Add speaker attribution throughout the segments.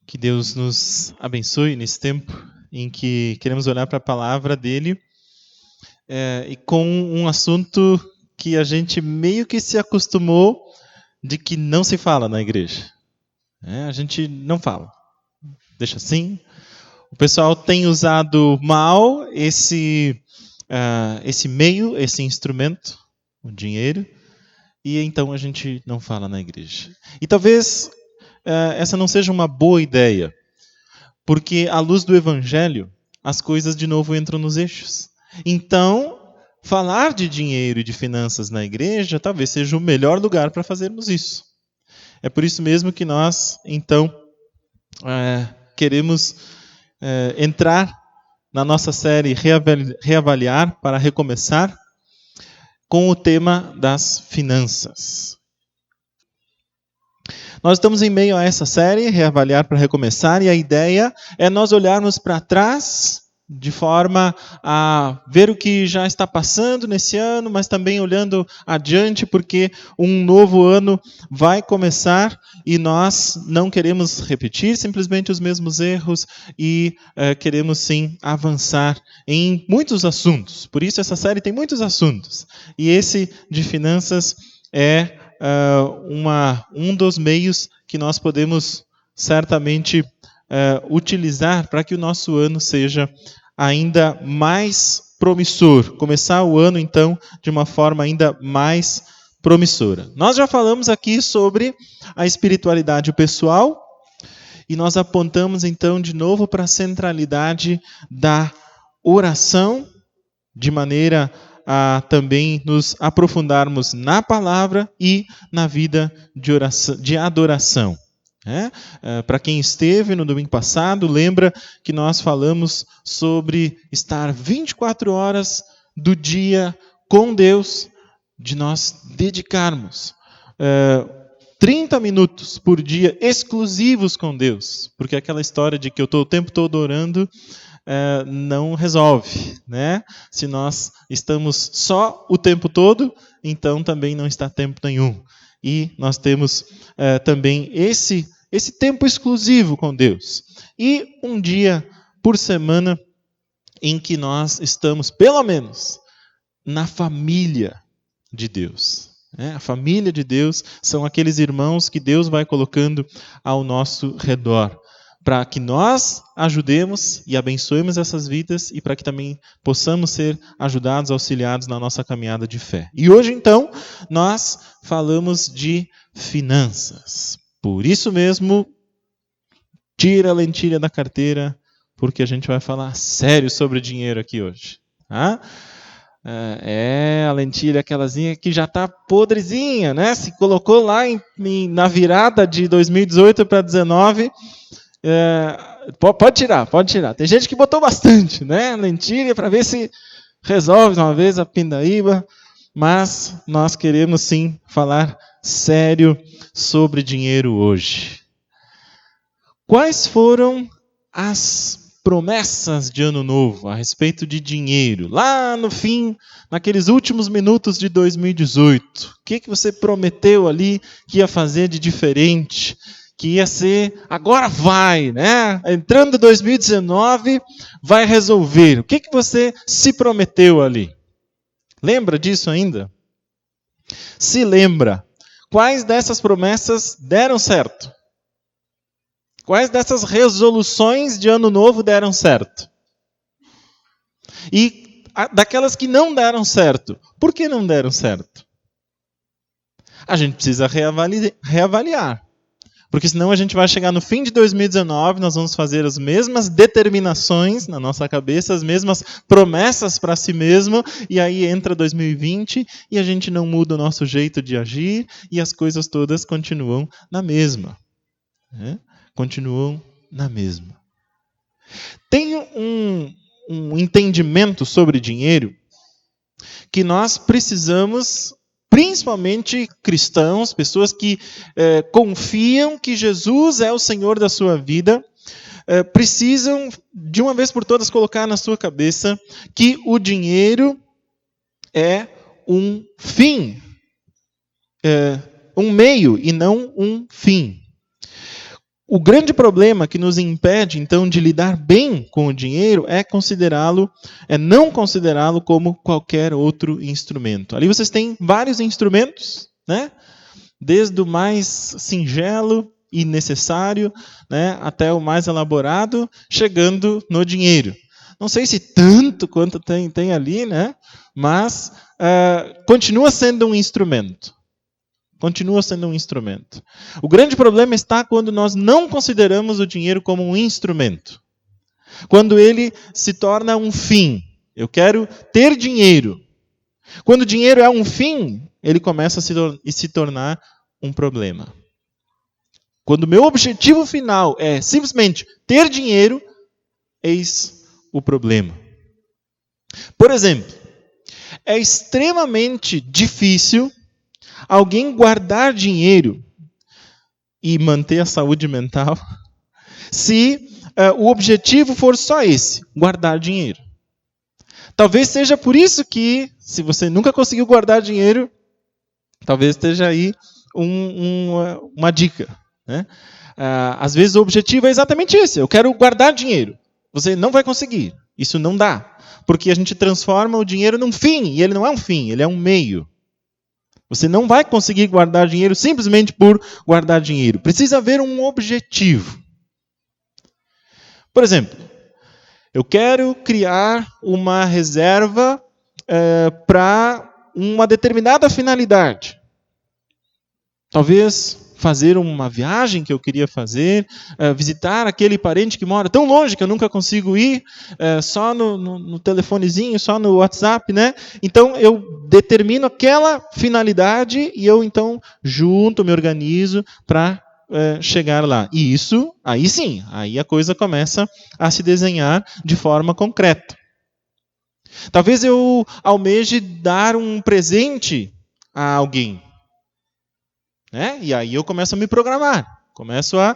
Speaker 1: Que Deus nos abençoe nesse tempo em que queremos olhar para a palavra dele e com um assunto que a gente meio que se acostumou de que não se fala na igreja. A gente não fala, deixa assim. O pessoal tem usado mal esse meio, esse instrumento, o dinheiro, e então a gente não fala na igreja. E talvez essa não seja uma boa ideia, porque à luz do Evangelho, as coisas de novo entram nos eixos. Então, falar de dinheiro e de finanças na igreja talvez seja o melhor lugar para fazermos isso. É por isso mesmo que nós, então, queremos entrar na nossa série Reavaliar para Recomeçar com o tema das finanças. Nós estamos em meio a essa série, Reavaliar para Recomeçar, e a ideia é nós olharmos para trás de forma a ver o que já está passando nesse ano, mas também olhando adiante, porque um novo ano vai começar e nós não queremos repetir simplesmente os mesmos erros e queremos sim avançar em muitos assuntos. Por isso essa série tem muitos assuntos. E esse de finanças é um dos meios que nós podemos certamente utilizar para que o nosso ano seja ainda mais promissor. Começar o ano, então, de uma forma ainda mais promissora. Nós já falamos aqui sobre a espiritualidade pessoal e nós apontamos, então, de novo para a centralidade da oração, de maneira a também nos aprofundarmos na palavra e na vida de oração, de adoração. Para quem esteve no domingo passado, lembra que nós falamos sobre estar 24 horas do dia com Deus, de nós dedicarmos 30 minutos por dia exclusivos com Deus, porque aquela história de que eu estou o tempo todo orando não resolve, né? Se nós estamos só o tempo todo, então também não está tempo nenhum. E nós temos também esse tempo exclusivo com Deus. E um dia por semana em que nós estamos, pelo menos, na família de Deus. A família de Deus são aqueles irmãos que Deus vai colocando ao nosso redor, para que nós ajudemos e abençoemos essas vidas e para que também possamos ser ajudados, auxiliados na nossa caminhada de fé. E hoje, então, nós falamos de finanças. Por isso mesmo, tira a lentilha da carteira, porque a gente vai falar sério sobre dinheiro aqui hoje. A lentilha aquelazinha que já está podrezinha, né? Se colocou lá na virada de 2018 para 2019... pode tirar. Tem gente que botou bastante, né? Lentilha para ver se resolve de uma vez a pindaíba, mas nós queremos sim falar sério sobre dinheiro hoje. Quais foram as promessas de ano novo a respeito de dinheiro? Lá no fim, naqueles últimos minutos de 2018, o que você prometeu ali que ia fazer de diferente? Que ia ser, agora vai, né? Entrando em 2019, vai resolver. O que você se prometeu ali? Lembra disso ainda? Se lembra, quais dessas promessas deram certo? Quais dessas resoluções de ano novo deram certo? E daquelas que não deram certo, por que não deram certo? A gente precisa reavaliar. Porque senão a gente vai chegar no fim de 2019, nós vamos fazer as mesmas determinações na nossa cabeça, as mesmas promessas para si mesmo, e aí entra 2020 e a gente não muda o nosso jeito de agir e as coisas todas continuam na mesma. Continuam na mesma. Tem um entendimento sobre dinheiro que nós precisamos, principalmente cristãos, pessoas que confiam que Jesus é o Senhor da sua vida, precisam, de uma vez por todas, colocar na sua cabeça que o dinheiro é um fim, um meio e não um fim. O grande problema que nos impede, então, de lidar bem com o dinheiro é não considerá-lo como qualquer outro instrumento. Ali vocês têm vários instrumentos, né? Desde o mais singelo e necessário, né, até o mais elaborado, chegando no dinheiro. Não sei se tanto quanto tem ali, né? Mas continua sendo um instrumento. Continua sendo um instrumento. O grande problema está quando nós não consideramos o dinheiro como um instrumento. Quando ele se torna um fim. Eu quero ter dinheiro. Quando o dinheiro é um fim, ele começa a se tornar um problema. Quando o meu objetivo final é simplesmente ter dinheiro, eis o problema. Por exemplo, é extremamente difícil alguém guardar dinheiro e manter a saúde mental se o objetivo for só esse, guardar dinheiro. Talvez seja por isso que, se você nunca conseguiu guardar dinheiro, talvez esteja aí uma dica. Né? Às vezes o objetivo é exatamente esse, eu quero guardar dinheiro. Você não vai conseguir, isso não dá. Porque a gente transforma o dinheiro num fim, e ele não é um fim, ele é um meio. Você não vai conseguir guardar dinheiro simplesmente por guardar dinheiro. Precisa haver um objetivo. Por exemplo, eu quero criar uma reserva para uma determinada finalidade. Talvez fazer uma viagem que eu queria fazer, visitar aquele parente que mora tão longe que eu nunca consigo ir, só no telefonezinho, só no WhatsApp, né? Então eu determino aquela finalidade e eu então me organizo para chegar lá. E isso, aí sim, aí a coisa começa a se desenhar de forma concreta. Talvez eu almeje dar um presente a alguém. Né? E aí eu começo a me programar, começo a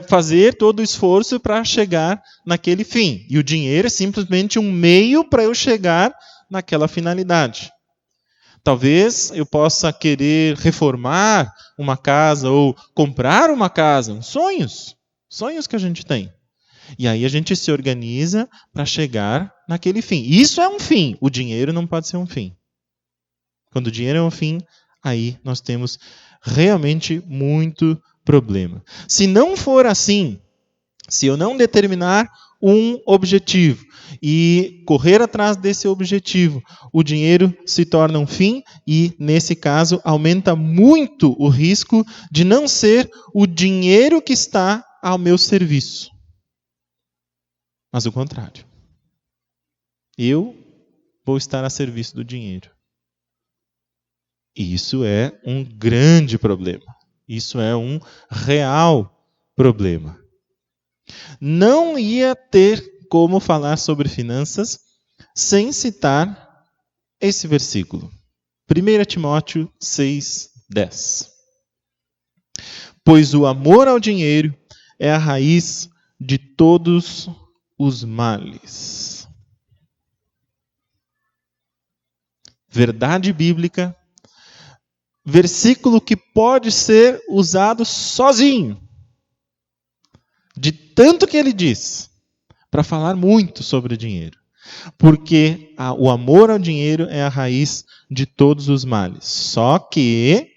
Speaker 1: fazer todo o esforço para chegar naquele fim. E o dinheiro é simplesmente um meio para eu chegar naquela finalidade. Talvez eu possa querer reformar uma casa ou comprar uma casa, sonhos que a gente tem. E aí a gente se organiza para chegar naquele fim. Isso é um fim, o dinheiro não pode ser um fim. Quando o dinheiro é um fim, aí nós temos realmente muito problema. Se não for assim, se eu não determinar um objetivo e correr atrás desse objetivo, o dinheiro se torna um fim e, nesse caso, aumenta muito o risco de não ser o dinheiro que está ao meu serviço, mas o contrário. Eu vou estar a serviço do dinheiro. E isso é um grande problema. Isso é um real problema. Não ia ter como falar sobre finanças sem citar esse versículo. 1 Timóteo 6:10. Pois o amor ao dinheiro é a raiz de todos os males. Verdade bíblica. Versículo que pode ser usado sozinho, de tanto que ele diz, para falar muito sobre o dinheiro. Porque o amor ao dinheiro é a raiz de todos os males. Só que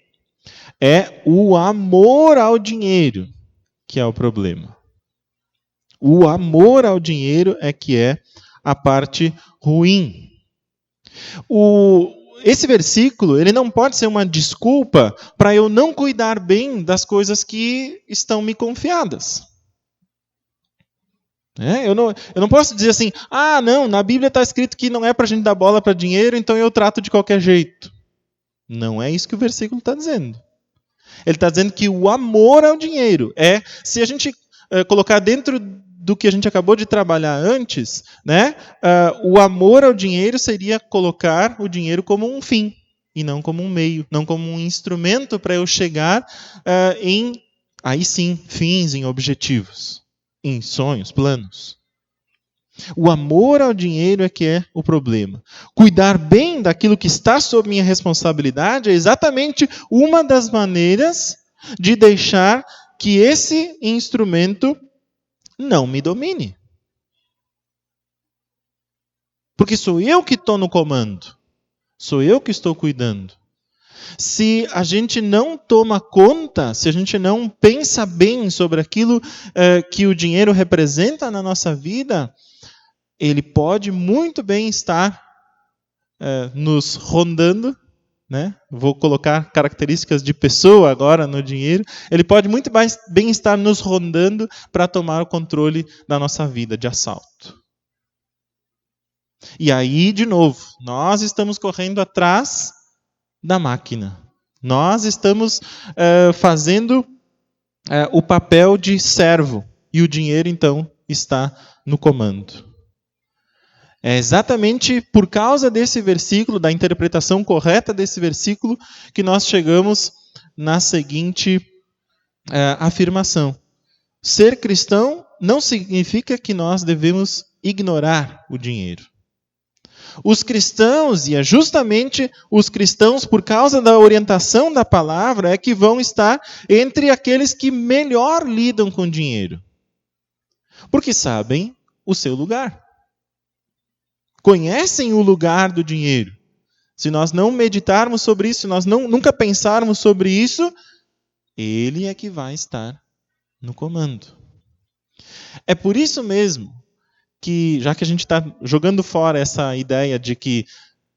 Speaker 1: é o amor ao dinheiro que é o problema. O amor ao dinheiro é que é a parte ruim. Esse versículo, ele não pode ser uma desculpa para eu não cuidar bem das coisas que estão me confiadas. Eu não posso dizer assim, não, na Bíblia está escrito que não é para a gente dar bola para dinheiro, então eu trato de qualquer jeito. Não é isso que o versículo está dizendo. Ele está dizendo que o amor ao dinheiro se a gente colocar dentro do que a gente acabou de trabalhar antes, né? O amor ao dinheiro seria colocar o dinheiro como um fim, e não como um meio, não como um instrumento para eu chegar aí sim, fins, em objetivos, em sonhos, planos. O amor ao dinheiro é que é o problema. Cuidar bem daquilo que está sob minha responsabilidade é exatamente uma das maneiras de deixar que esse instrumento não me domine. Porque sou eu que estou no comando. Sou eu que estou cuidando. Se a gente não toma conta, se a gente não pensa bem sobre aquilo que o dinheiro representa na nossa vida, ele pode muito bem estar nos rondando, né? Vou colocar características de pessoa agora no dinheiro. Ele pode muito bem estar nos rondando para tomar o controle da nossa vida de assalto. E aí, de novo, nós estamos correndo atrás da máquina. Nós estamos fazendo o papel de servo. E o dinheiro, então, está no comando. É exatamente por causa desse versículo, da interpretação correta desse versículo, que nós chegamos na seguinte afirmação. Ser cristão não significa que nós devemos ignorar o dinheiro. Os cristãos, e é justamente os cristãos, por causa da orientação da palavra, é que vão estar entre aqueles que melhor lidam com dinheiro. Porque sabem o seu lugar. Conhecem o lugar do dinheiro. Se nós não meditarmos sobre isso, se nós nunca pensarmos sobre isso, ele é que vai estar no comando. É por isso mesmo que, já que a gente está jogando fora essa ideia de que,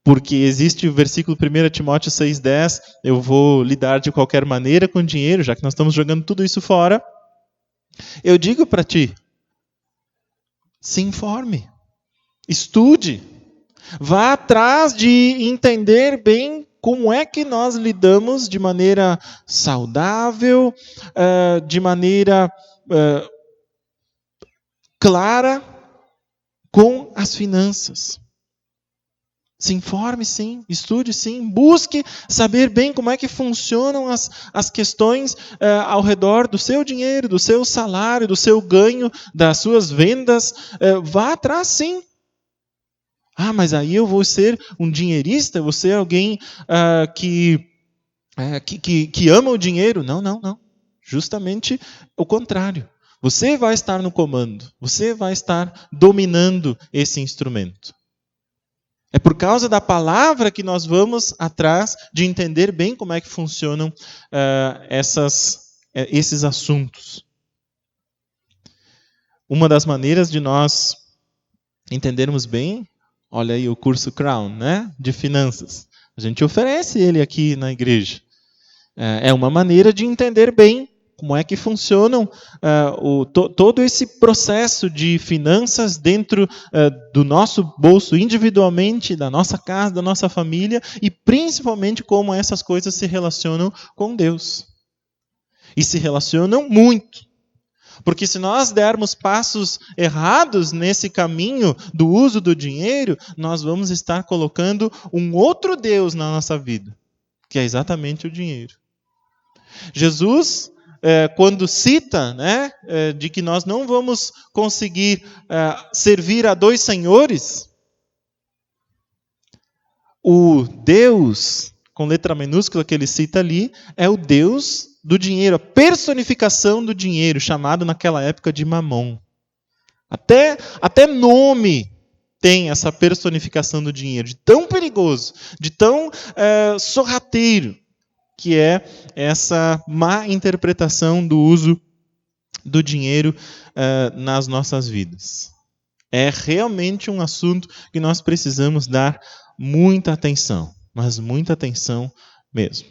Speaker 1: porque existe o versículo 1 Timóteo 6,10, eu vou lidar de qualquer maneira com dinheiro, já que nós estamos jogando tudo isso fora, eu digo para ti, se informe, estude, vá atrás de entender bem como é que nós lidamos de maneira saudável, de maneira clara, com as finanças. Se informe sim, estude sim, busque saber bem como é que funcionam as questões ao redor do seu dinheiro, do seu salário, do seu ganho, das suas vendas. Vá atrás sim. Ah, mas aí eu vou ser um dinheirista, vou ser alguém que ama o dinheiro. Não. Justamente o contrário. Você vai estar no comando, você vai estar dominando esse instrumento. É por causa da palavra que nós vamos atrás de entender bem como é que funcionam esses assuntos. Uma das maneiras de nós entendermos bem, olha aí o curso Crown, né, de finanças. A gente oferece ele aqui na igreja. É uma maneira de entender bem como é que funcionam todo esse processo de finanças dentro do nosso bolso individualmente, da nossa casa, da nossa família, e principalmente como essas coisas se relacionam com Deus. E se relacionam muito. Porque se nós dermos passos errados nesse caminho do uso do dinheiro, nós vamos estar colocando um outro Deus na nossa vida, que é exatamente o dinheiro. Jesus, quando cita, de que nós não vamos conseguir servir a dois senhores, o Deus, com letra minúscula que ele cita ali, é o Deus do dinheiro, a personificação do dinheiro, chamado naquela época de Mamon. Até nome tem essa personificação do dinheiro, de tão perigoso, de tão sorrateiro, que é essa má interpretação do uso do dinheiro nas nossas vidas. É realmente um assunto que nós precisamos dar muita atenção, mas muita atenção mesmo.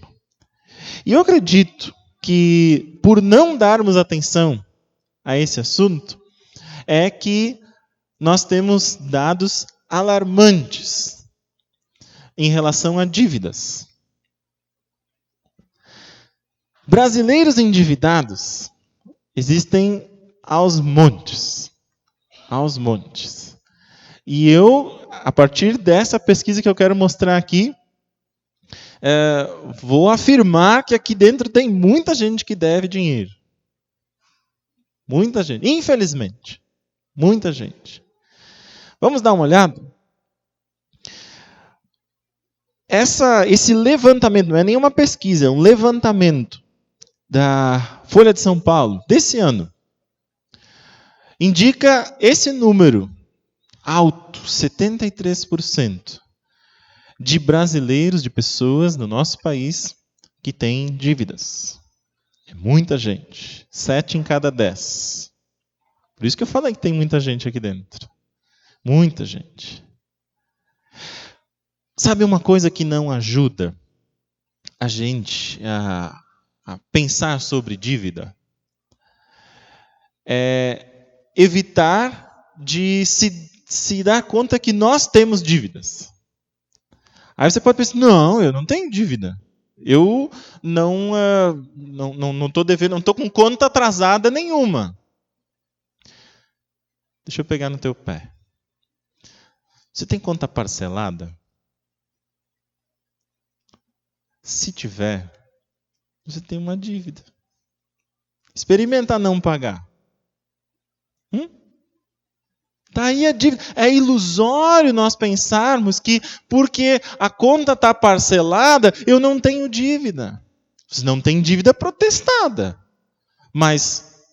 Speaker 1: E eu acredito que, por não darmos atenção a esse assunto, é que nós temos dados alarmantes em relação a dívidas. Brasileiros endividados existem aos montes. Aos montes. E eu, a partir dessa pesquisa que eu quero mostrar aqui, vou afirmar que aqui dentro tem muita gente que deve dinheiro. Muita gente. Infelizmente. Muita gente. Vamos dar uma olhada? Esse levantamento, não é nenhuma pesquisa, é um levantamento da Folha de São Paulo, desse ano, indica esse número alto, 73% de brasileiros, de pessoas no nosso país que têm dívidas. É muita gente. 7 em cada 10. Por isso que eu falei que tem muita gente aqui dentro. Muita gente. Sabe uma coisa que não ajuda a gente a pensar sobre dívida? É evitar de se dar conta que nós temos dívidas. Aí você pode pensar, não, eu não tenho dívida. Eu não estou devendo, não estou com conta atrasada nenhuma. Deixa eu pegar no teu pé. Você tem conta parcelada? Se tiver, você tem uma dívida. Experimenta não pagar. Tá aí a dívida. É ilusório nós pensarmos que porque a conta está parcelada, eu não tenho dívida. Você não tem dívida protestada. Mas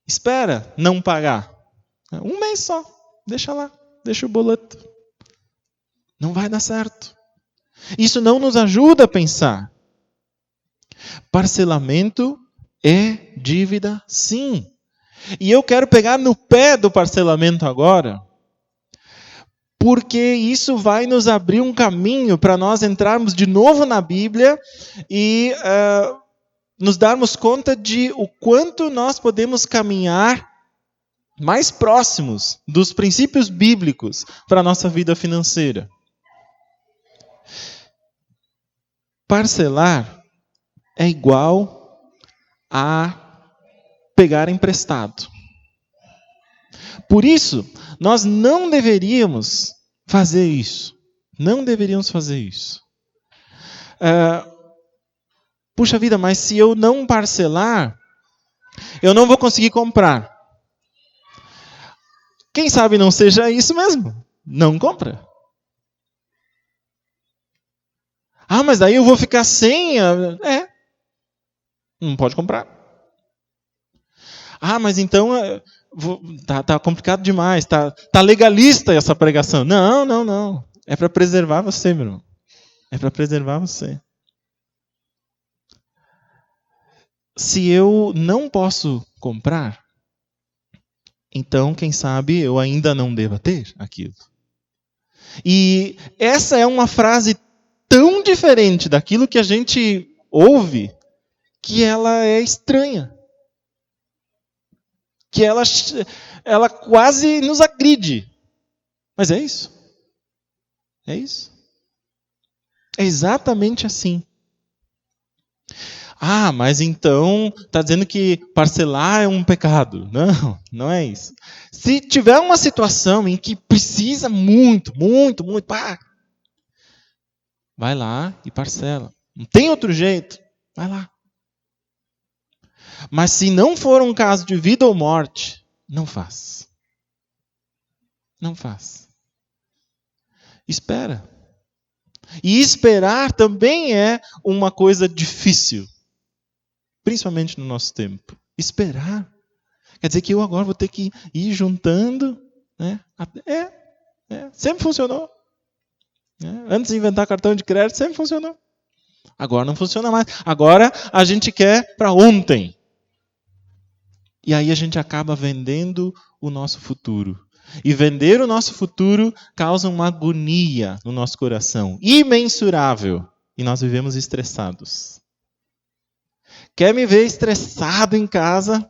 Speaker 1: espera não pagar. 1 mês só. Deixa lá. Deixa o boleto. Não vai dar certo. Isso não nos ajuda a pensar. Parcelamento é dívida, sim. E eu quero pegar no pé do parcelamento agora, porque isso vai nos abrir um caminho para nós entrarmos de novo na Bíblia e nos darmos conta de o quanto nós podemos caminhar mais próximos dos princípios bíblicos para a nossa vida financeira. Parcelar é igual a pegar emprestado. Por isso, nós não deveríamos fazer isso. Não deveríamos fazer isso. Puxa vida, mas se eu não parcelar, eu não vou conseguir comprar. Quem sabe não seja isso mesmo? Não compra. Mas daí eu vou ficar sem. Não pode comprar. Mas então tá complicado demais, tá legalista essa pregação. Não. É para preservar você, meu irmão. É para preservar você. Se eu não posso comprar, então, quem sabe, eu ainda não deva ter aquilo. E essa é uma frase tão diferente daquilo que a gente ouve, que ela é estranha. Que ela quase nos agride. Mas é isso. É isso. É exatamente assim. Mas então está dizendo que parcelar é um pecado. Não é isso. Se tiver uma situação em que precisa muito, vai lá e parcela. Não tem outro jeito, vai lá. Mas se não for um caso de vida ou morte, não faz. Não faz. Espera. E esperar também é uma coisa difícil. Principalmente no nosso tempo. Esperar. Quer dizer que eu agora vou ter que ir juntando. Né? Sempre funcionou. Antes de inventar cartão de crédito, sempre funcionou. Agora não funciona mais. Agora a gente quer para ontem. E aí a gente acaba vendendo o nosso futuro. E vender o nosso futuro causa uma agonia no nosso coração. Imensurável. E nós vivemos estressados. Quer me ver estressado em casa?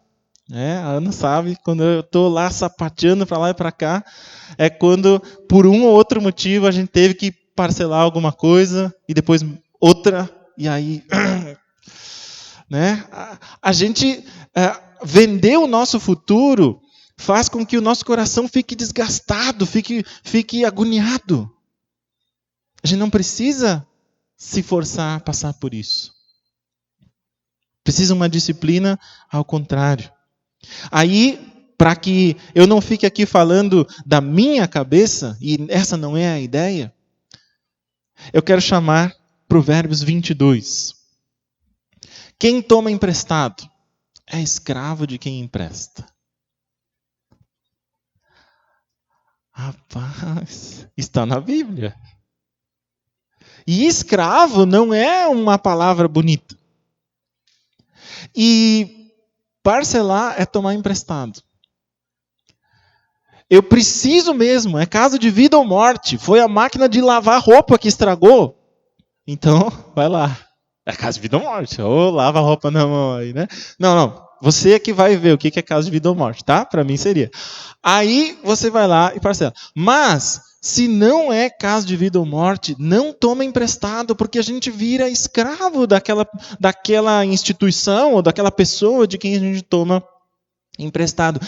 Speaker 1: A Ana sabe, quando eu estou lá sapateando para lá e para cá, é quando, por um ou outro motivo, a gente teve que parcelar alguma coisa e depois outra, e aí... A gente vender o nosso futuro faz com que o nosso coração fique desgastado, fique agoniado. A gente não precisa se forçar a passar por isso. Precisa uma disciplina ao contrário. Aí, para que eu não fique aqui falando da minha cabeça, e essa não é a ideia, eu quero chamar Provérbios 22, Quem toma emprestado é escravo de quem empresta. Rapaz, está na Bíblia. E escravo não é uma palavra bonita. E parcelar é tomar emprestado. Eu preciso mesmo, é caso de vida ou morte. Foi a máquina de lavar roupa que estragou. Então, vai lá. É caso de vida ou morte. Ou lava a roupa na mão aí, né? Não. Você é que vai ver o que é caso de vida ou morte, tá? Para mim seria. Aí você vai lá e parcela. Mas, se não é caso de vida ou morte, não toma emprestado, porque a gente vira escravo daquela instituição ou daquela pessoa de quem a gente toma emprestado.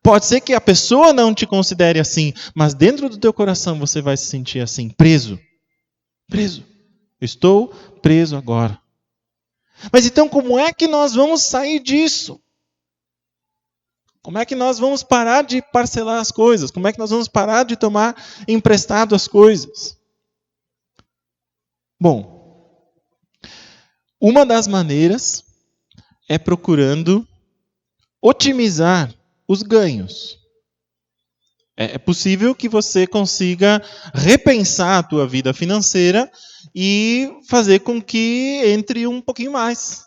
Speaker 1: Pode ser que a pessoa não te considere assim, mas dentro do teu coração você vai se sentir assim, preso. Preso. Estou preso agora. Mas então como é que nós vamos sair disso? Como é que nós vamos parar de parcelar as coisas? Como é que nós vamos parar de tomar emprestado as coisas? Bom, uma das maneiras é procurando otimizar os ganhos. É possível que você consiga repensar a tua vida financeira e fazer com que entre um pouquinho mais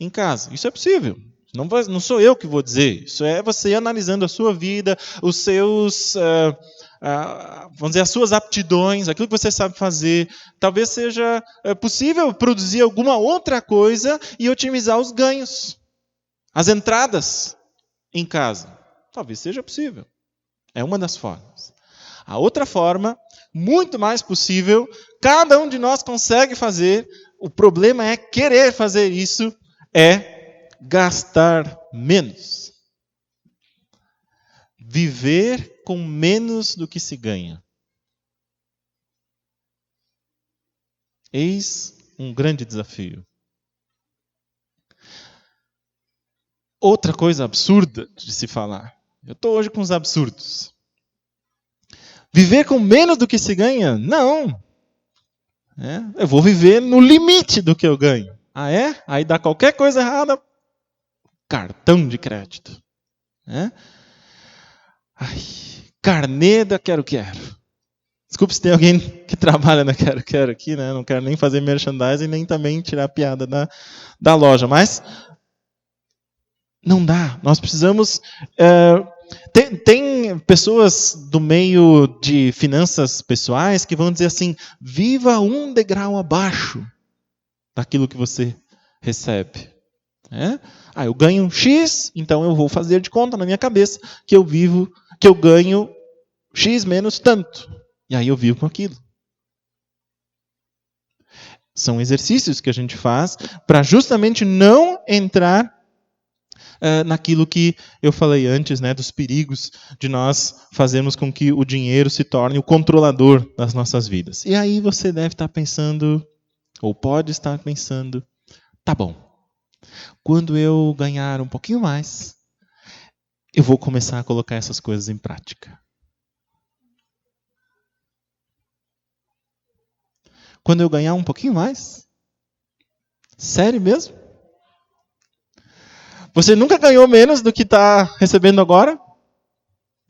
Speaker 1: em casa. Isso é possível. Não sou eu que vou dizer. Isso é você analisando a sua vida, os seus, vamos dizer, as suas aptidões, aquilo que você sabe fazer. Talvez seja possível produzir alguma outra coisa e otimizar os ganhos, as entradas em casa. Talvez seja possível. É uma das formas. A outra forma, muito mais possível, cada um de nós consegue fazer. O problema é querer fazer isso, é gastar menos. Viver com menos do que se ganha. Eis um grande desafio. Outra coisa absurda de se falar. Eu estou hoje com os absurdos. Viver com menos do que se ganha? Não. Eu vou viver no limite do que eu ganho. Ah, é? Aí dá qualquer coisa errada, cartão de crédito. Carnê da Quero. Desculpe se tem alguém que trabalha na Quero aqui, né? Não quero nem fazer merchandising, nem também tirar piada da loja. Mas não dá. Nós precisamos... Tem pessoas do meio de finanças pessoais que vão dizer assim, viva um degrau abaixo daquilo que você recebe. Eu ganho X, então eu vou fazer de conta na minha cabeça que eu ganho X menos tanto. E aí eu vivo com aquilo. São exercícios que a gente faz para justamente não entrar naquilo que eu falei antes, né, dos perigos de nós fazermos com que o dinheiro se torne o controlador das nossas vidas. E aí você deve estar pensando, ou pode estar pensando, tá bom, quando eu ganhar um pouquinho mais, eu vou começar a colocar essas coisas em prática. Quando eu ganhar um pouquinho mais? Sério mesmo? Você nunca ganhou menos do que está recebendo agora?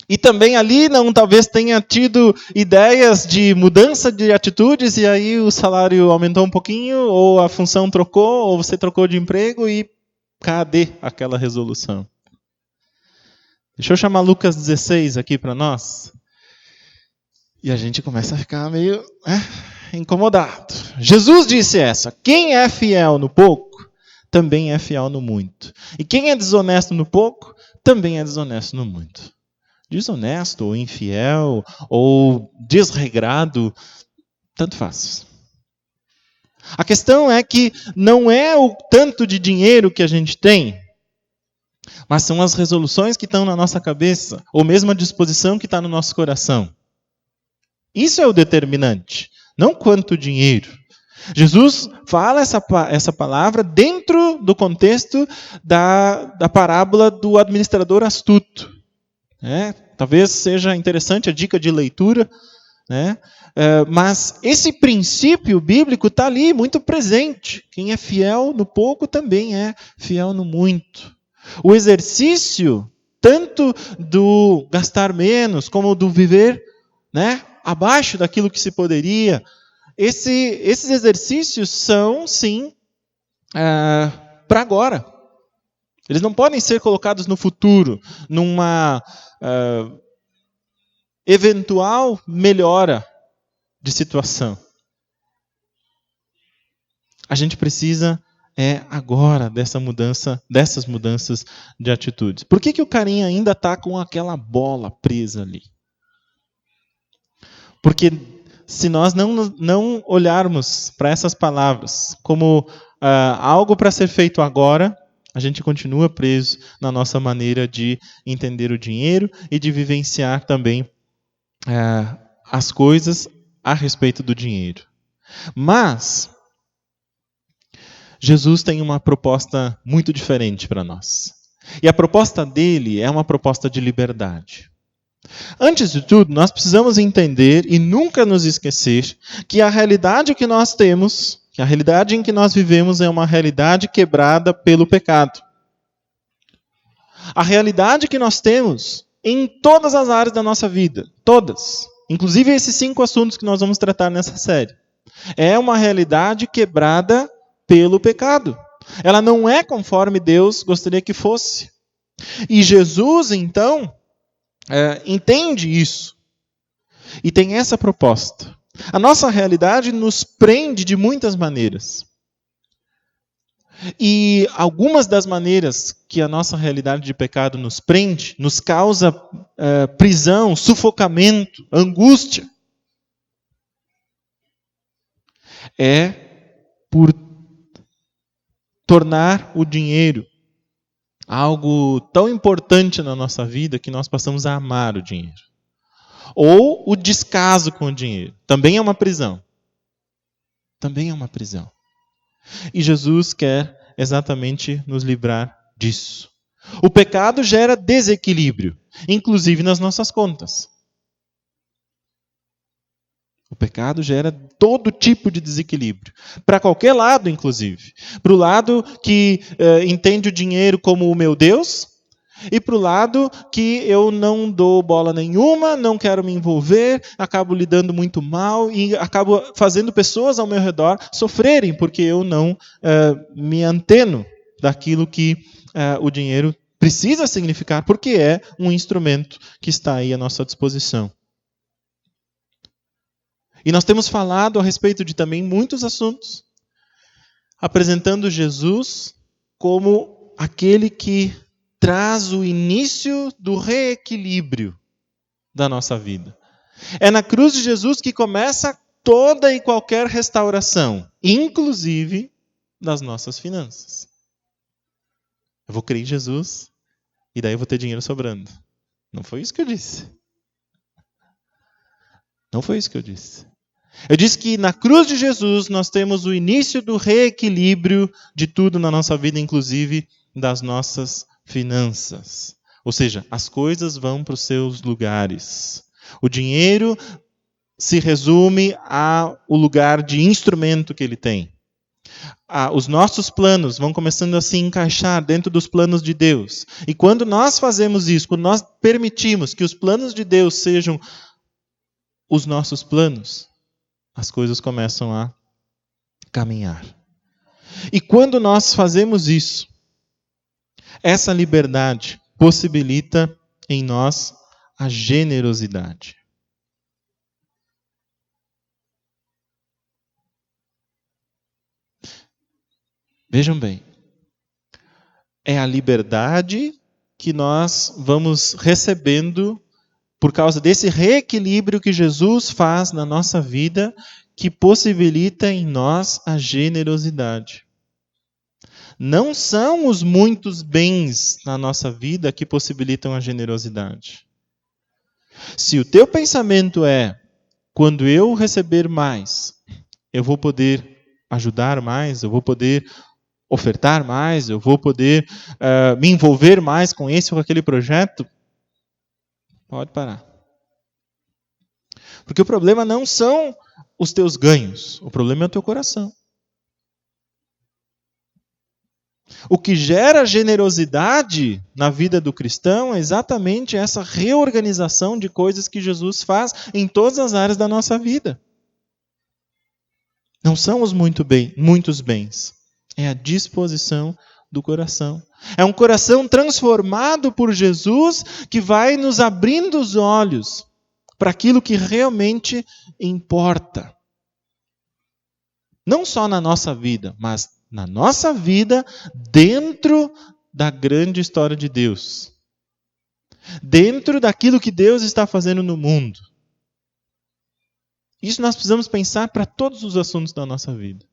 Speaker 1: E também ali talvez tenha tido ideias de mudança de atitudes e aí o salário aumentou um pouquinho, ou a função trocou, ou você trocou de emprego e cadê aquela resolução? Deixa eu chamar Lucas 16 aqui para nós. E a gente começa a ficar meio incomodado. Jesus disse quem é fiel no pouco, também é fiel no muito. E quem é desonesto no pouco, também é desonesto no muito. Desonesto, ou infiel, ou desregrado, tanto faz. A questão é que não é o tanto de dinheiro que a gente tem, mas são as resoluções que estão na nossa cabeça, ou mesmo a disposição que está no nosso coração. Isso é o determinante, não quanto dinheiro. Jesus fala essa palavra dentro do contexto da parábola do administrador astuto. Talvez seja interessante a dica de leitura né? Mas esse princípio bíblico está ali, muito presente. Quem é fiel no pouco também é fiel no muito. O exercício, tanto do gastar menos, como do viver, né, abaixo daquilo que se poderia, esses exercícios são, sim, para agora. Eles não podem ser colocados no futuro, numa eventual melhora de situação. A gente precisa agora dessas mudanças de atitudes. Por que o carinha ainda está com aquela bola presa ali? Porque se nós não olharmos para essas palavras como algo para ser feito agora, a gente continua preso na nossa maneira de entender o dinheiro e de vivenciar também as coisas a respeito do dinheiro. Mas Jesus tem uma proposta muito diferente para nós. E a proposta dele é uma proposta de liberdade. Antes de tudo, nós precisamos entender e nunca nos esquecer que a realidade que nós temos, que a realidade em que nós vivemos é uma realidade quebrada pelo pecado. A realidade que nós temos em todas as áreas da nossa vida, todas, inclusive esses 5 assuntos que nós vamos tratar nessa série, é uma realidade quebrada pelo pecado. Ela não é conforme Deus gostaria que fosse. E Jesus, então, entende isso. E tem essa proposta. A nossa realidade nos prende de muitas maneiras. E algumas das maneiras que a nossa realidade de pecado nos prende, nos causa prisão, sufocamento, angústia, é por tornar o dinheiro algo tão importante na nossa vida que nós passamos a amar o dinheiro. Ou o descaso com o dinheiro. Também é uma prisão. Também é uma prisão. E Jesus quer exatamente nos livrar disso. O pecado gera desequilíbrio, inclusive nas nossas contas. O pecado gera todo tipo de desequilíbrio. Para qualquer lado, inclusive. Para o lado que entende o dinheiro como o meu Deus, e para o lado que eu não dou bola nenhuma, não quero me envolver, acabo lidando muito mal e acabo fazendo pessoas ao meu redor sofrerem, porque eu não me anteno daquilo que o dinheiro precisa significar, porque é um instrumento que está aí à nossa disposição. E nós temos falado a respeito de também muitos assuntos, apresentando Jesus como aquele que traz o início do reequilíbrio da nossa vida. É na cruz de Jesus que começa toda e qualquer restauração, inclusive das nossas finanças. Eu vou crer em Jesus e daí eu vou ter dinheiro sobrando. Não foi isso que eu disse. Não foi isso que eu disse. Eu disse que na cruz de Jesus nós temos o início do reequilíbrio de tudo na nossa vida, inclusive das nossas finanças. Ou seja, as coisas vão para os seus lugares. O dinheiro se resume ao lugar de instrumento que ele tem. Os nossos planos vão começando a se encaixar dentro dos planos de Deus. E quando nós fazemos isso, quando nós permitimos que os planos de Deus sejam os nossos planos, as coisas começam a caminhar. E quando nós fazemos isso, essa liberdade possibilita em nós a generosidade. Vejam bem, é a liberdade que nós vamos recebendo por causa desse reequilíbrio que Jesus faz na nossa vida, que possibilita em nós a generosidade. Não são os muitos bens na nossa vida que possibilitam a generosidade. Se o teu pensamento é, quando eu receber mais, eu vou poder ajudar mais, eu vou poder ofertar mais, eu vou poder me envolver mais com esse ou aquele projeto, pode parar. Porque o problema não são os teus ganhos, o problema é o teu coração. O que gera generosidade na vida do cristão é exatamente essa reorganização de coisas que Jesus faz em todas as áreas da nossa vida. Não são os muitos bens, é a disposição do coração. É um coração transformado por Jesus que vai nos abrindo os olhos para aquilo que realmente importa. Não só na nossa vida, mas na nossa vida dentro da grande história de Deus. Dentro daquilo que Deus está fazendo no mundo. Isso nós precisamos pensar para todos os assuntos da nossa vida.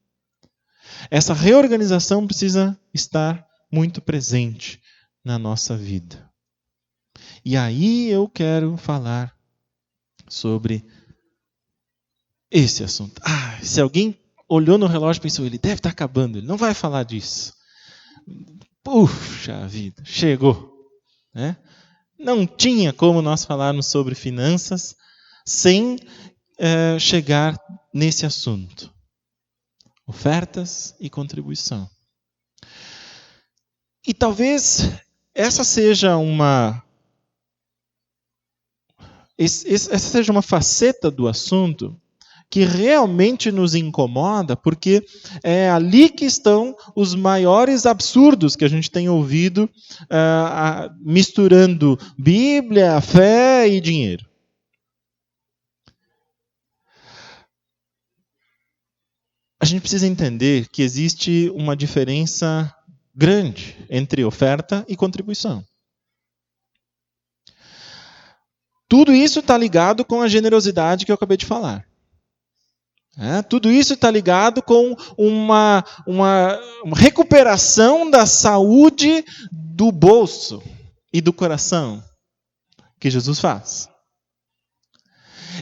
Speaker 1: Essa reorganização precisa estar muito presente na nossa vida. E aí eu quero falar sobre esse assunto. Se alguém olhou no relógio e pensou, ele deve estar acabando, ele não vai falar disso. Puxa vida, chegou. Né? Não tinha como nós falarmos sobre finanças sem chegar nesse assunto. Ofertas e contribuição. E talvez essa seja uma faceta do assunto que realmente nos incomoda, porque é ali que estão os maiores absurdos que a gente tem ouvido misturando Bíblia, fé e dinheiro. A gente precisa entender que existe uma diferença grande entre oferta e contribuição. Tudo isso está ligado com a generosidade que eu acabei de falar. Tudo isso está ligado com uma recuperação da saúde do bolso e do coração que Jesus faz.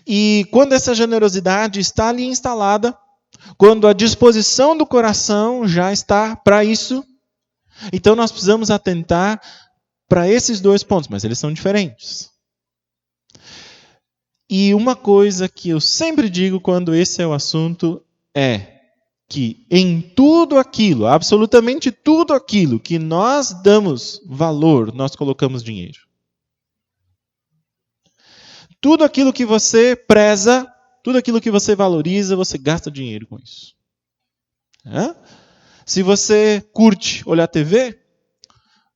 Speaker 1: E quando essa generosidade está ali instalada, quando a disposição do coração já está para isso, então nós precisamos atentar para esses dois pontos, mas eles são diferentes. E uma coisa que eu sempre digo quando esse é o assunto é que em tudo aquilo, absolutamente tudo aquilo que nós damos valor, nós colocamos dinheiro. Tudo aquilo que você preza, tudo aquilo que você valoriza, você gasta dinheiro com isso. Se você curte olhar TV,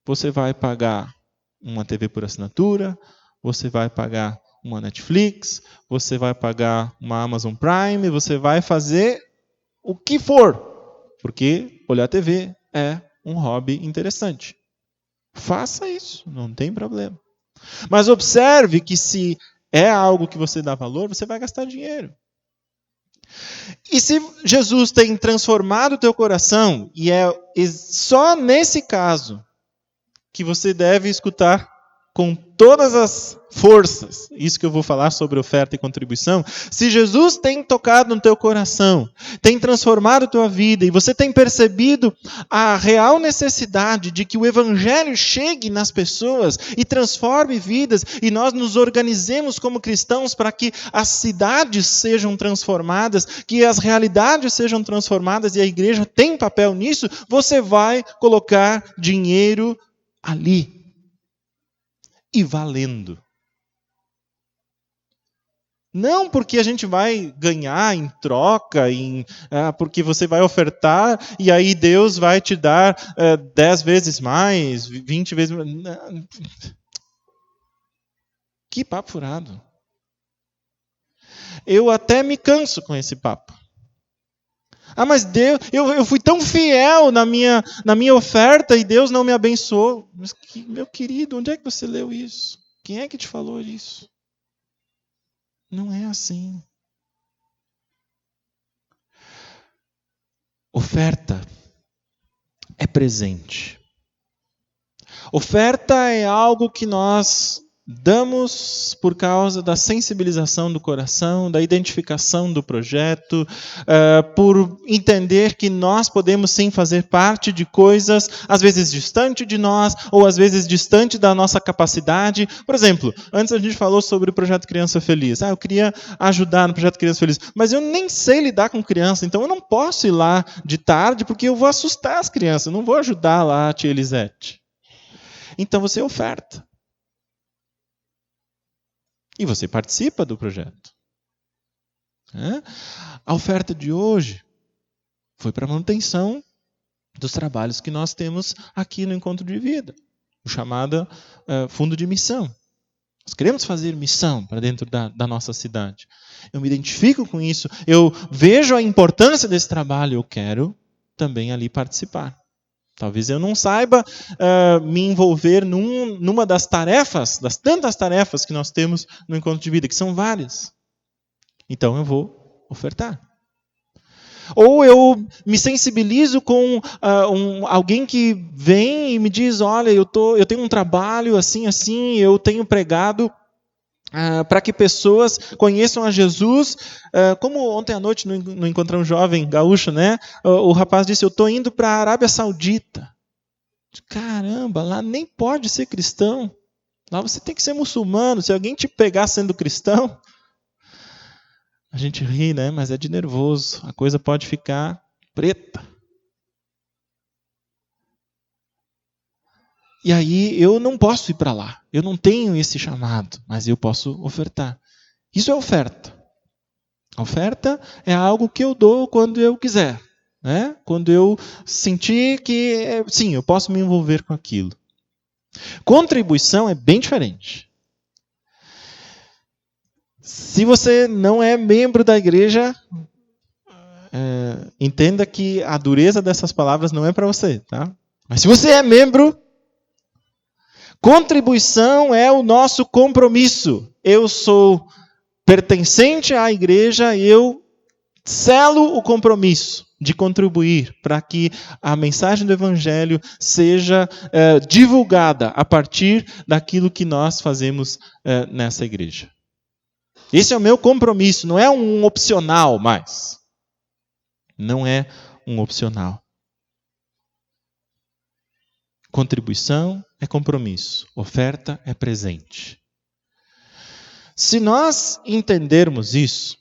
Speaker 1: você vai pagar uma TV por assinatura, você vai pagar uma Netflix, você vai pagar uma Amazon Prime, você vai fazer o que for, porque olhar TV é um hobby interessante. Faça isso, não tem problema. Mas observe que se é algo que você dá valor, você vai gastar dinheiro. E se Jesus tem transformado o teu coração, e é só nesse caso que você deve escutar com todas as forças, isso que eu vou falar sobre oferta e contribuição, se Jesus tem tocado no teu coração, tem transformado a tua vida, e você tem percebido a real necessidade de que o Evangelho chegue nas pessoas e transforme vidas, e nós nos organizemos como cristãos para que as cidades sejam transformadas, que as realidades sejam transformadas, e a igreja tem papel nisso, você vai colocar dinheiro ali. E valendo. Não porque a gente vai ganhar em troca, porque você vai ofertar e aí Deus vai te dar 10 vezes mais, 20 vezes mais. Que papo furado. Eu até me canso com esse papo. Mas Deus, eu fui tão fiel na minha oferta e Deus não me abençoou. Mas, meu querido, onde é que você leu isso? Quem é que te falou isso? Não é assim. Oferta é presente. Oferta é algo que nós damos por causa da sensibilização do coração, da identificação do projeto, por entender que nós podemos sim fazer parte de coisas, às vezes distante de nós, ou às vezes distante da nossa capacidade. Por exemplo, antes a gente falou sobre o projeto Criança Feliz. Eu queria ajudar no projeto Criança Feliz, mas eu nem sei lidar com criança, então eu não posso ir lá de tarde, porque eu vou assustar as crianças, eu não vou ajudar lá a tia Elisete. Então você oferta. E você participa do projeto. A oferta de hoje foi para a manutenção dos trabalhos que nós temos aqui no Encontro de Vida, o chamado Fundo de Missão. Nós queremos fazer missão para dentro da nossa cidade. Eu me identifico com isso, eu vejo a importância desse trabalho, eu quero também ali participar. Talvez eu não saiba me envolver numa das tarefas, das tantas tarefas que nós temos no Encontro de Vida, que são várias. Então eu vou ofertar. Ou eu me sensibilizo com alguém que vem e me diz, olha, eu tenho um trabalho assim, eu tenho pregado para que pessoas conheçam a Jesus. Como ontem à noite no Encontrar um Jovem Gaúcho, né? O rapaz disse, eu estou indo para a Arábia Saudita. Caramba, lá nem pode ser cristão. Lá você tem que ser muçulmano. Se alguém te pegar sendo cristão, a gente ri, né? Mas é de nervoso. A coisa pode ficar preta. E aí eu não posso ir para lá. Eu não tenho esse chamado, mas eu posso ofertar. Isso é oferta. A oferta é algo que eu dou quando eu quiser. Né? Quando eu sentir que, sim, eu posso me envolver com aquilo. Contribuição é bem diferente. Se você não é membro da igreja, entenda que a dureza dessas palavras não é para você. Tá? Mas se você é membro, contribuição é o nosso compromisso. Eu sou pertencente à igreja e eu selo o compromisso de contribuir para que a mensagem do Evangelho seja divulgada a partir daquilo que nós fazemos nessa igreja. Esse é o meu compromisso, não é um opcional mais. Não é um opcional. Contribuição é compromisso, oferta é presente. Se nós entendermos isso,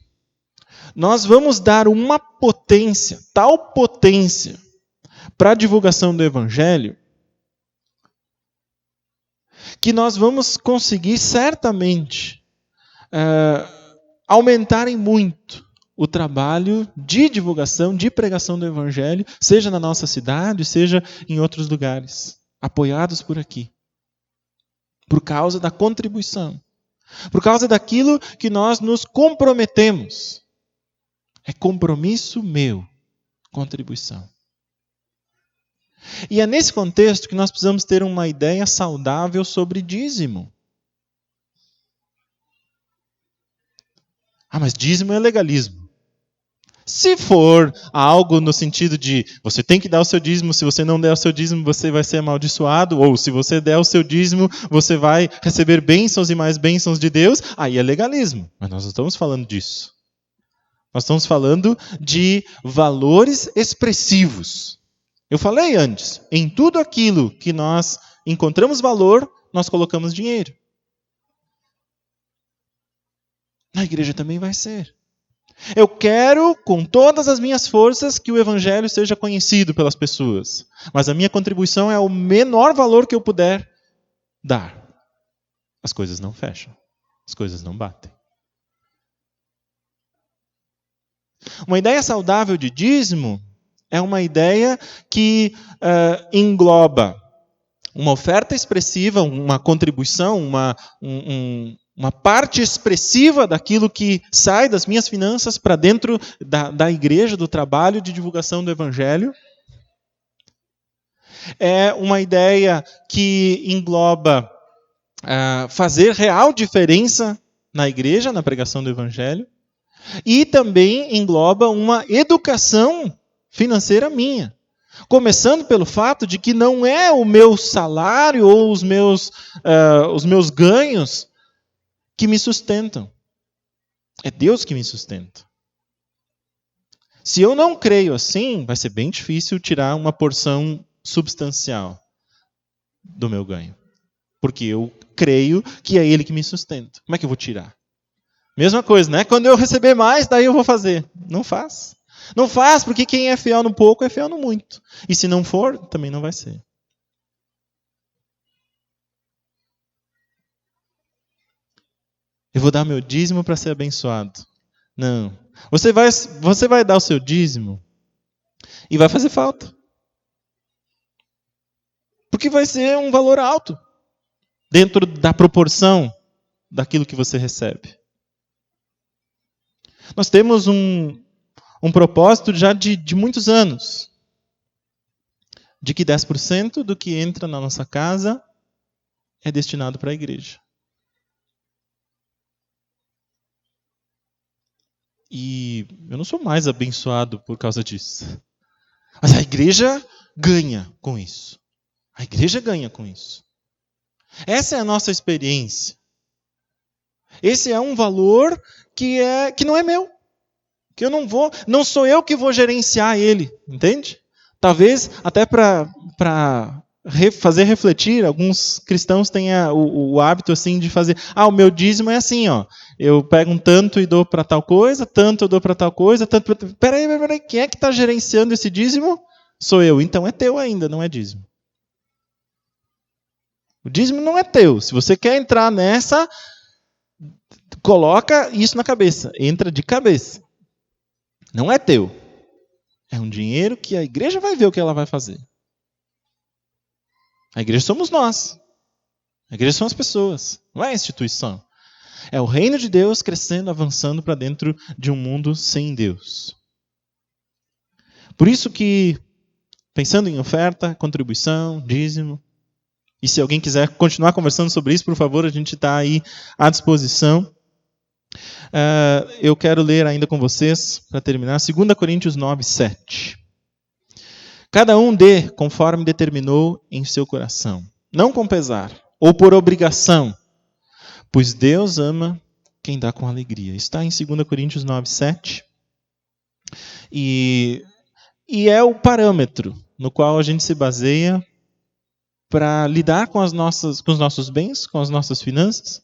Speaker 1: nós vamos dar uma potência, tal potência, para a divulgação do Evangelho, que nós vamos conseguir certamente aumentar em muito o trabalho de divulgação, de pregação do Evangelho, seja na nossa cidade, seja em outros lugares, apoiados por aqui, por causa da contribuição, por causa daquilo que nós nos comprometemos. É compromisso meu, contribuição. E é nesse contexto que nós precisamos ter uma ideia saudável sobre dízimo. Mas dízimo é legalismo. Se for algo no sentido de você tem que dar o seu dízimo, se você não der o seu dízimo, você vai ser amaldiçoado, ou se você der o seu dízimo, você vai receber bênçãos e mais bênçãos de Deus, aí é legalismo. Mas nós não estamos falando disso. Nós estamos falando de valores expressivos. Eu falei antes, em tudo aquilo que nós encontramos valor, nós colocamos dinheiro. Na igreja também vai ser. Eu quero, com todas as minhas forças, que o Evangelho seja conhecido pelas pessoas. Mas a minha contribuição é o menor valor que eu puder dar. As coisas não fecham. As coisas não batem. Uma ideia saudável de dízimo é uma ideia que engloba uma oferta expressiva, uma contribuição, uma parte expressiva daquilo que sai das minhas finanças para dentro da igreja, do trabalho de divulgação do Evangelho. É uma ideia que engloba fazer real diferença na igreja, na pregação do Evangelho. E também engloba uma educação financeira minha. Começando pelo fato de que não é o meu salário ou os meus ganhos que me sustentam. É Deus que me sustenta. Se eu não creio assim, vai ser bem difícil tirar uma porção substancial do meu ganho. Porque eu creio que é Ele que me sustenta. Como é que eu vou tirar? Mesma coisa, né? Quando eu receber mais, daí eu vou fazer. Não faz. Não faz, porque quem é fiel no pouco é fiel no muito. E se não for, também não vai ser. Eu vou dar meu dízimo para ser abençoado. Não. Você vai dar o seu dízimo e vai fazer falta. Porque vai ser um valor alto dentro da proporção daquilo que você recebe. Nós temos um propósito já de muitos anos, de que 10% do que entra na nossa casa é destinado para a igreja. E eu não sou mais abençoado por causa disso. Mas a igreja ganha com isso. A igreja ganha com isso. Essa é a nossa experiência. Esse é um valor que não é meu. Que eu não sou eu que vou gerenciar ele, entende? Talvez até para fazer refletir, alguns cristãos têm o hábito assim de fazer, o meu dízimo é assim, ó, eu pego um tanto e dou para tal coisa, tanto eu dou para tal coisa, tanto. Peraí, quem é que está gerenciando esse dízimo? Sou eu, então é teu ainda, não é dízimo. O dízimo não é teu. Se você quer entrar nessa, coloca isso na cabeça, entra de cabeça. Não é teu. É um dinheiro que a igreja vai ver o que ela vai fazer. A igreja somos nós. A igreja são as pessoas. Não é a instituição. É o reino de Deus crescendo, avançando para dentro de um mundo sem Deus. Por isso que, pensando em oferta, contribuição, dízimo, e se alguém quiser continuar conversando sobre isso, por favor, a gente está aí à disposição. Eu quero ler ainda com vocês, para terminar, 2 Coríntios 9, 7. Cada um dê conforme determinou em seu coração, não com pesar, ou por obrigação, pois Deus ama quem dá com alegria. Está em 2 Coríntios 9, 7. E é o parâmetro no qual a gente se baseia para lidar com os nossos bens, com as nossas finanças,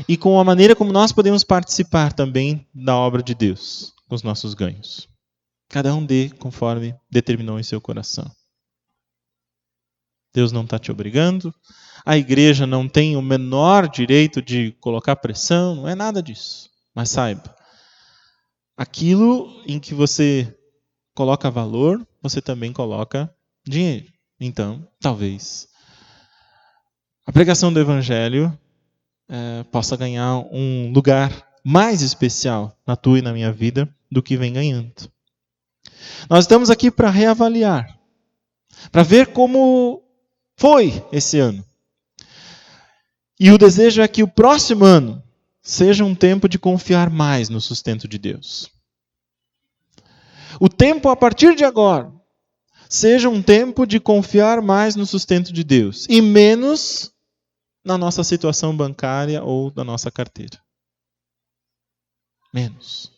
Speaker 1: e com a maneira como nós podemos participar também da obra de Deus, com os nossos ganhos. Cada um dê conforme determinou em seu coração. Deus não está te obrigando. A igreja não tem o menor direito de colocar pressão, não é nada disso. Mas saiba, aquilo em que você coloca valor, você também coloca dinheiro. Então, talvez a pregação do Evangelho possa ganhar um lugar mais especial na tua e na minha vida do que vem ganhando. Nós estamos aqui para reavaliar, para ver como foi esse ano. E o desejo é que o próximo ano seja um tempo de confiar mais no sustento de Deus. O tempo a partir de agora seja um tempo de confiar mais no sustento de Deus e menos na nossa situação bancária ou na nossa carteira. Menos.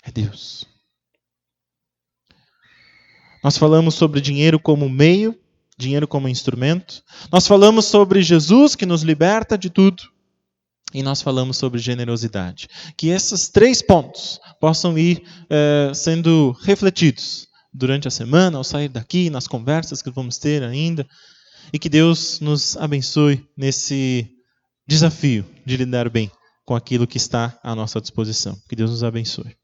Speaker 1: É Deus. Nós falamos sobre dinheiro como meio, dinheiro como instrumento. Nós falamos sobre Jesus que nos liberta de tudo. E nós falamos sobre generosidade. Que esses 3 pontos possam ir sendo refletidos durante a semana, ao sair daqui, nas conversas que vamos ter ainda. E que Deus nos abençoe nesse desafio de lidar bem com aquilo que está à nossa disposição. Que Deus nos abençoe.